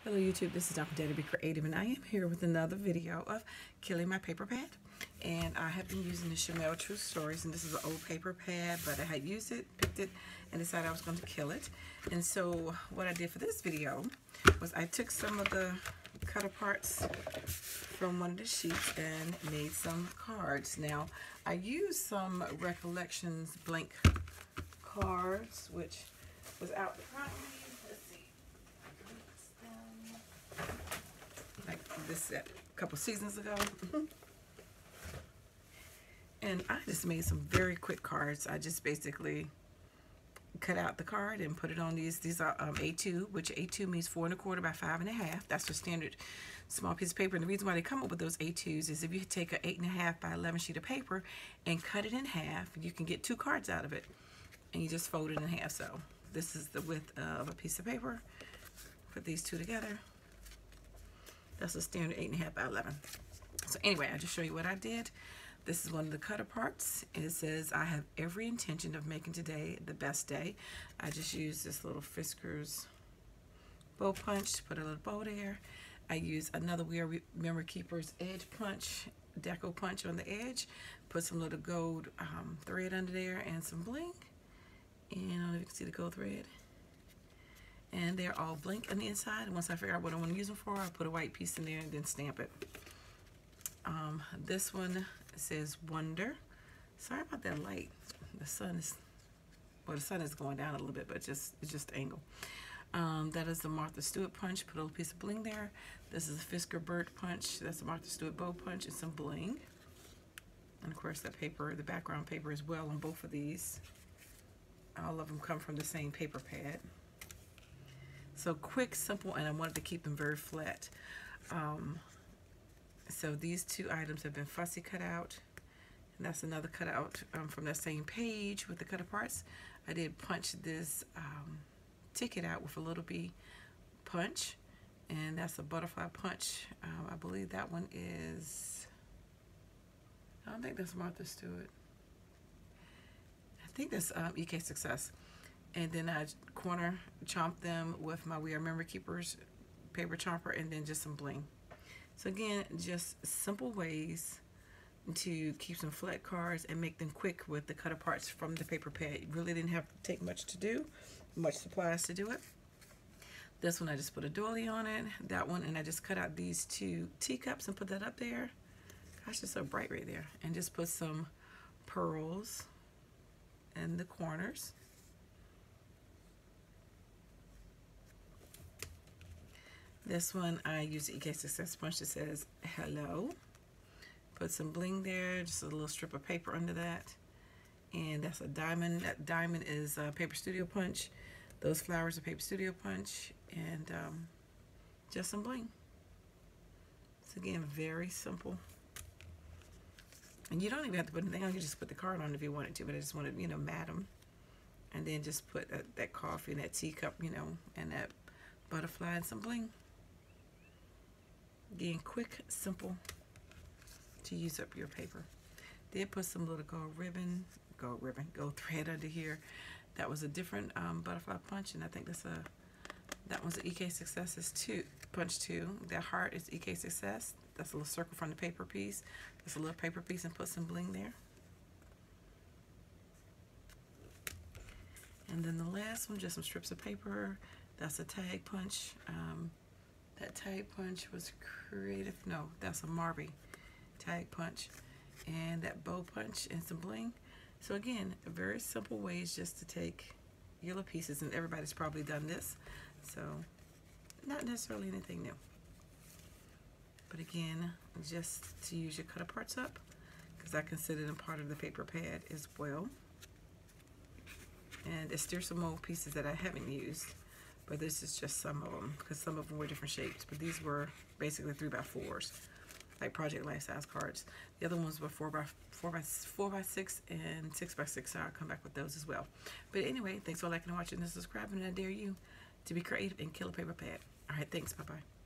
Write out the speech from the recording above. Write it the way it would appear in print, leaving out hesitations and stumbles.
Hello YouTube, this is DaretoBeCreative, and I am here with another video of killing my paper pad. And I have been using the Chanel True Stories, and this is an old paper pad, but I had used it, picked it, and decided I was going to kill it. And so what I did for this video was I took some of the cut aparts from one of the sheets and made some cards. Now, I used some Recollections blank cards, which was out front. Like this a couple seasons ago. And I just made some very quick cards. I just basically cut out the card and put it on these. These are A2, which A2 means 4 1/4 by 5 1/2. That's the standard small piece of paper. And the reason why they come up with those A2s is if you take an 8 1/2 by 11 sheet of paper and cut it in half, you can get 2 cards out of it. And you just fold it in half. So this is the width of a piece of paper. Put these two together. That's a standard 8 1/2 by 11. So anyway, I'll just show you what I did. This is one of the cut aparts. It says, I have every intention of making today the best day. I just used this little Fisker's bow punch to put a little bow there. I used another Weird Memory Keeper's edge punch, deco punch on the edge. Put some little gold thread under there and some bling. And I don't know if you can see the gold thread. And they're all blank on the inside. And once I figure out what I want to use them for, I'll put a white piece in there and then stamp it. This one says Wonder. Sorry about that light. The sun is, well, the sun is going down a little bit, but it's just the angle. That is the Martha Stewart punch. Put a little piece of bling there. This is a Fisker bird punch. That's the Martha Stewart bow punch and some bling. And of course, that paper, the background paper as well on both of these. All of them come from the same paper pad. So quick, simple, and I wanted to keep them very flat. So these two items have been fussy cut out. And that's another cut out from that same page with the cut aparts. I did punch this ticket out with a little B punch. And that's a butterfly punch. I believe that one is, I don't think that's Martha Stewart. I think that's EK Success. And then I corner chomp them with my Weird Memory Keeper's paper chomper and then just some bling. So again, just simple ways to keep some flat cards and make them quick with the cut aparts from the paper pad. You really didn't have to take much to do, much supplies to do it. This one I just put a doily on it. That one, and I just cut out these 2 teacups and put that up there. Gosh, it's so bright right there. And just put some pearls in the corners. This one I use the EK Success punch that says hello. Put some bling there, just a little strip of paper under that. And that's a diamond. That diamond is a Paper Studio punch. Those flowers are Paper Studio punch. And just some bling. So again, very simple. And you don't even have to put anything on, you just put the card on if you wanted to, but I just wanted, mat them. And then just put that coffee and that teacup, and that butterfly and some bling. Again, quick, simple to use up your paper. Did put some little gold thread under here. That was a different butterfly punch, and I think that one's an EK Success punch too. That heart is EK Success. That's a little circle from the paper piece. That's a little paper piece and put some bling there. And then the last one, just some strips of paper. That's a tag punch. That tag punch was creative. No, that's a Marby tag punch. And that bow punch and some bling. So again, very simple ways just to take yellow pieces, and everybody's probably done this. So not necessarily anything new. But again, just to use your cut aparts up, because I consider them part of the paper pad as well. And there's still some old pieces that I haven't used. But this is just some of them, because some of them were different shapes. But these were basically 3x4s, like Project Life size cards. The other ones were 4x6 and 6x6, so I'll come back with those as well. But anyway, thanks for liking and watching and subscribing, and I dare you to be creative and kill a paper pad. All right, thanks, bye-bye.